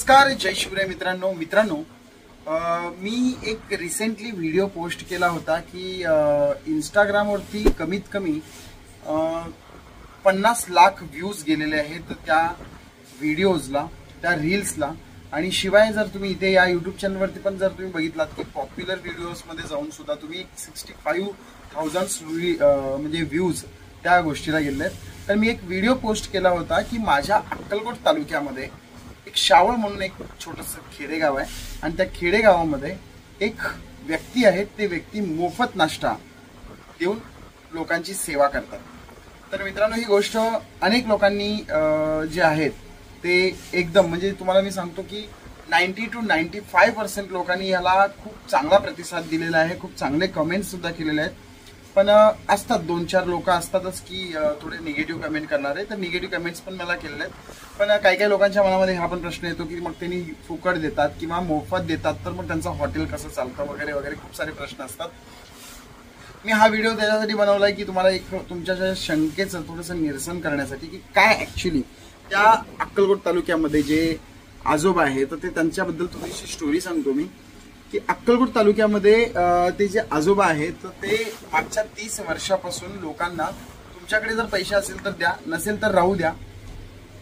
नमस्कार, जय शिवराय मित्रांनो मी एक रिसेंटली व्हिडिओ पोस्ट केला होता की इंस्टाग्रामवरती कमीत कमी 50 लाख व्ह्यूज गेलेले आहेत त्या व्हिडिओजला, त्या रील्सला। आणि शिवाय जर तुम्ही इथे या यूट्यूब चॅनलवरती पण जर तुम्ही बघितलात की पॉप्युलर व्हिडिओजमध्ये जाऊन सुद्धा तुम्ही 65,000 म्हणजे व्ह्यूज त्या गोष्टीला गेलेले आहेत। तर मी एक व्हिडिओ पोस्ट केला होता की माझ्या अक्कलकोट तालुक्यामध्ये एक शावळ म्हणून एक छोटंसं खेडेगाव आहे आणि त्या खेडेगावामध्ये एक व्यक्ती आहे, ते व्यक्ती मोफत नाश्ता देऊन लोकांची सेवा करतात। तर मित्रांनो, ही गोष्ट अनेक लोकांनी जे आहेत ते एकदम म्हणजे तुम्हाला मी सांगतो की 90 to 95% लोकांनी याला खूप चांगला प्रतिसाद दिलेला आहे, खूप चांगले कमेंट्स सुद्धा केलेले आहेत। पण असतात 2-4 लोक असतातच की थोडे निगेटिव्ह कमेंट करणारे, तर निगेटिव्ह कमेंट्स पण मला केलेले आहेत। पण काही लोकांच्या मनामध्ये हा पण प्रश्न येतो की मग त्यांनी फुकट देतात किंवा मोफत देतात, तर मग त्यांचं हॉटेल कसं चालतं वगैरे वगैरे खूप सारे प्रश्न असतात। मी हा व्हिडिओ त्याच्यासाठी बनवलाय की तुम्हाला एक तुमच्या शंकेचं थोडंसं निरसन करण्यासाठी की काय ऍक्च्युली त्या अक्कलकोट तालुक्यामध्ये जे आजोबा आहे, तर ते त्यांच्याबद्दल थोडीशी स्टोरी सांगतो मी की अक्कलकोट तालुक्यामध्ये ते जे आजोबा आहेत तर ते मागच्या 30 वर्षापासून लोकांना तुमच्याकडे जर पैसे असेल तर द्या, नसेल तर राहू द्या,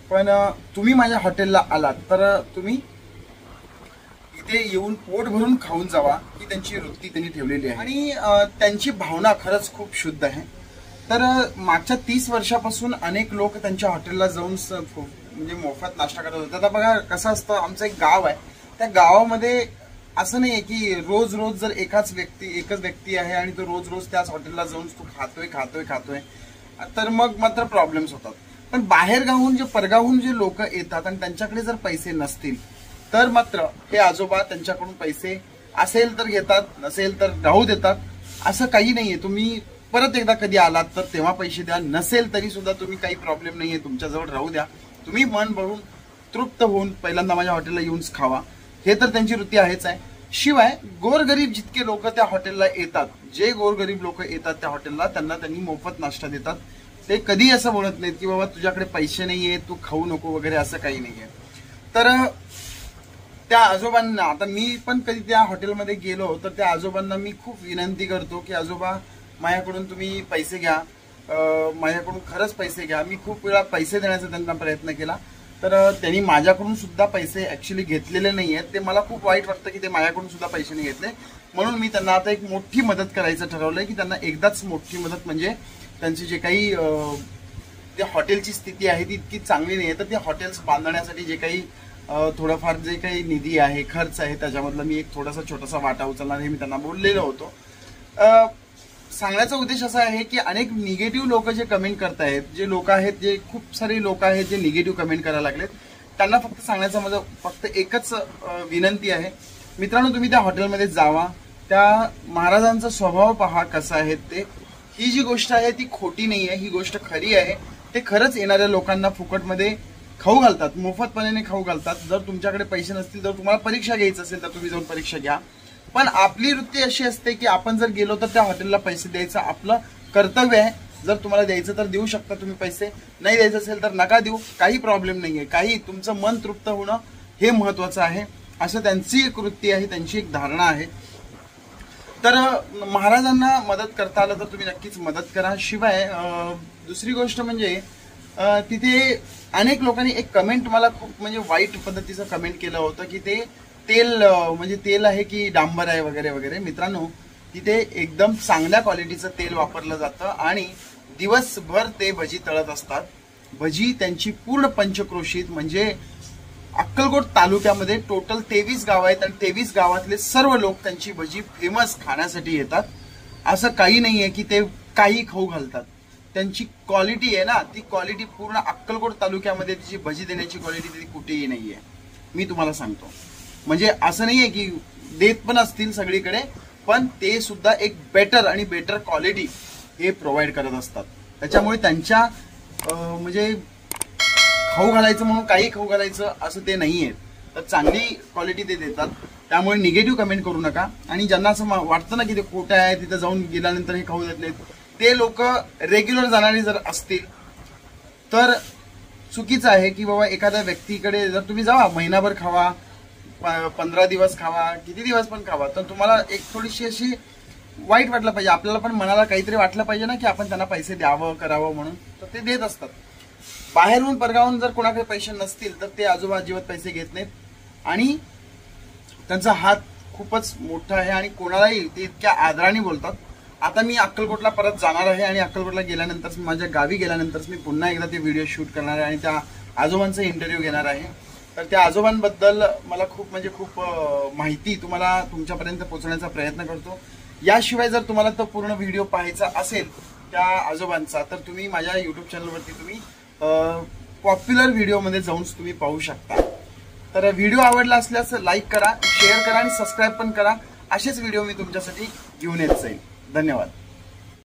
पण तुम्ही माझ्या हॉटेलला आलात तर तुम्ही इथे येऊन पोट भरून खाऊन जावा ही त्यांची वृत्ती त्यांनी ठेवलेली आहे। आणि त्यांची भावना खरंच खूप शुद्ध आहे। तर मागच्या 30 वर्षापासून अनेक लोक त्यांच्या हॉटेलला जाऊन म्हणजे मोफत नाश्ता करत होते। आता बघा कसं असतं, आमचं एक गाव आहे, त्या गावामध्ये असं नाहीये की रोज जर एकच व्यक्ती आहे आणि तो रोज त्याच हॉटेलला जाऊन तो खातोय तर मग मात्र प्रॉब्लेम्स होतात। पण बाहेर गावून परगावून जे लोक येतात आणि त्यांच्याकडे जर पैसे नसतील तर मात्र हे आजोबा त्यांच्याकडून पैसे असेल तर घेतात, नसेल तर राहू देतात। असं काही नाहीये, तुम्ही परत एकदा कधी आलात तर तेव्हा पैसे द्या, नसेल तरी सुद्धा तुम्ही काही प्रॉब्लेम नाहीये, तुमच्याजवळ राहू द्या, तुम्ही मन भरून तृप्त होऊन पहिल्यांदा माझ्या हॉटेलला येऊन खावा, हे तर त्यांची वृत्ती आहेच आहे। शिवाय गोरगरीब जितके लोक त्या हॉटेलला येतात, जे गोरगरीब लोक येतात त्या हॉटेलला, त्यांनी मोफत नाश्ता देतात। ते कधी असं बोलत नाहीत की बाबा तुझ्याकडे पैसे नाहीये, तू खाऊ नको वगैरे, असं काही नाहीये। तर त्या आजोबांना, आता मी पण कधी त्या हॉटेलमध्ये गेलो तर त्या आजोबांना मी खूप विनंती करतो की आजोबा माझ्याकडून तुम्ही पैसे घ्या, माझ्याकडून खरंच पैसे घ्या। मी खूप वेळा पैसे देण्याचा त्यांना प्रयत्न केला, तर त्यांनी माझ्याकडून सुद्धा पैसे ऍक्च्युली घेतलेले नाही आहेत। ते मला खूप वाईट वाटतं की ते माझ्याकडून सुद्धा पैसे नाही घेतले, म्हणून मी त्यांना आता एक मोठी मदत करायचं ठरवलंय की त्यांना एकदाच मोठी मदत म्हणजे त्यांची जे काही त्या हॉटेलची स्थिती आहे ती इतकी चांगली नाही आहे, तर ते हॉटेल्स बांधण्यासाठी जे काही थोडंफार जे काही निधी आहे, खर्च आहे, त्याच्यामधला मी एक छोटासा वाटा उचलणार हे मी त्यांना बोललेलो होतो। सांगण्याचा उद्देश असा आहे की अनेक निगेटिव्ह लोक जे कमेंट करतायत, जे लोक आहेत, जे खूप सारे लोक आहेत जे निगेटिव्ह कमेंट करायला लागलेत, त्यांना फक्त सांगण्याचं माझं फक्त एकच विनंती आहे, मित्रांनो तुम्ही त्या हॉटेलमध्ये जावा, त्या महाराजांचा स्वभाव पहा कसा आहे ते। ही जी गोष्ट आहे ती खोटी नाही आहे, ही गोष्ट खरी आहे। ते खरंच येणाऱ्या लोकांना फुकटमध्ये खाऊ घालतात, मोफतपणाने खाऊ घालतात। जर तुमच्याकडे पैसे नसतील, जर तुम्हाला परीक्षा घ्यायची असेल तर तुम्ही जाऊन परीक्षा घ्या, पण आपली वृत्ती अशी असते की आपण जर गेलो तर त्या हॉटेलला पैसे द्यायचं आपलं कर्तव्य आहे। जर तुम्हाला द्यायचं तर देऊ शकता तुम्ही पैसे, नाही द्यायचं असेल तर नका देऊ, काही प्रॉब्लेम नाहीये। काही तुमचं मन तृप्त होणं हे महत्वाचं आहे, असं त्यांची एक वृत्ती आहे, त्यांची एक धारणा आहे। तर महाराजांना मदत करता आलं तर तुम्ही नक्कीच मदत करा। शिवाय दुसरी गोष्ट म्हणजे तिथे अनेक लोकांनी एक कमेंट मला खूप म्हणजे वाईट पद्धतीचं कमेंट केलं होतं की ते तेल म्हणजे तेल आहे की डांबर आहे वगैरे वगैरे। मित्रांनो, तिथे एकदम चांगल्या क्वालिटीचं तेल वापरलं जातं आणि दिवसभर ते भजी तळत असतात। भजी त्यांची पूर्ण पंचक्रोशीत, म्हणजे अक्कलकोट तालुक्यामध्ये टोटल 23 गाव आहेत आणि 23 गावातले सर्व लोक त्यांची भजी फेमस खाण्यासाठी येतात। असं काही नाहीये की ते काही खाऊ घालतात, त्यांची क्वालिटी आहे ना, ती क्वालिटी पूर्ण अक्कलकोट तालुक्यामध्ये तिची भजी देण्याची क्वालिटी ती कुठेही नाहीये, मी तुम्हाला सांगतो। म्हणजे असं नाहीये की देत पण असतील सगळीकडे, पण ते सुद्धा एक बेटर क्वालिटी हे प्रोव्हाइड करत असतात। त्याच्यामुळे त्यांच्या म्हणजे खाऊ घालायचं म्हणून काही खाऊ घालायचं असं ते नाहीये, तर चांगली क्वालिटी ते देतात। त्यामुळे निगेटिव्ह कमेंट करू नका। आणि ज्यांना असं वाटतं ना की ते खोटं आहे, तिथं जाऊन गेल्यानंतर हे खाऊ देत नाहीत, ते लोक रेग्युलर जाणारे जर असतील तर चुकीचं आहे की बाबा एखाद्या व्यक्तीकडे जर तुम्ही जावा महिनाभर खावा 15 दिवस खावा किती दिवस पण खावा तर तुम्हाला एक थोडीशी अशी वाईट वाटलं पाहिजे, आपल्याला पण मनाला काहीतरी वाटलं पाहिजे ना की आपण त्यांना पैसे द्यावं करावं म्हणून, तर ते देत असतात. बाहेरून परगावून जर कोणाकडे पैसे नसतील तर ते आजोबा अजिबात पैसे घेत नाहीत आणि त्यांचा हात खूपच मोठा आहे आणि कोणालाही ते इतक्या आदराने बोलतात. आता मी अक्कलकोटला परत जाणार आहे आणि अक्कलकोटला गेल्यानंतर माझ्या गावी गेल्यानंतर मी पुन्हा एकदा ते व्हिडिओ शूट करणार आहे आणि त्या आजोबांचा इंटरव्ह्यू घेणार आहे. तर त्या आजोबांबद्दल मला खूप म्हणजे खूप माहिती तुम्हाला तुमच्यापर्यंत पोहोचवण्याचा प्रयत्न करतो. याशिवाय जर तुम्हाला तो पूर्ण व्हिडिओ पाहायचा असेल त्या आजोबांचा तर तुम्ही माझ्या युट्यूब चॅनलवरती तुम्ही पॉप्युलर व्हिडिओमध्ये जाऊन तुम्ही पाहू शकता. तर व्हिडिओ आवडला असल्यास लाईक करा, शेअर करा आणि सबस्क्राईब पण करा. असेच व्हिडिओ मी तुमच्यासाठी घेऊन येत जाईल. धन्यवाद.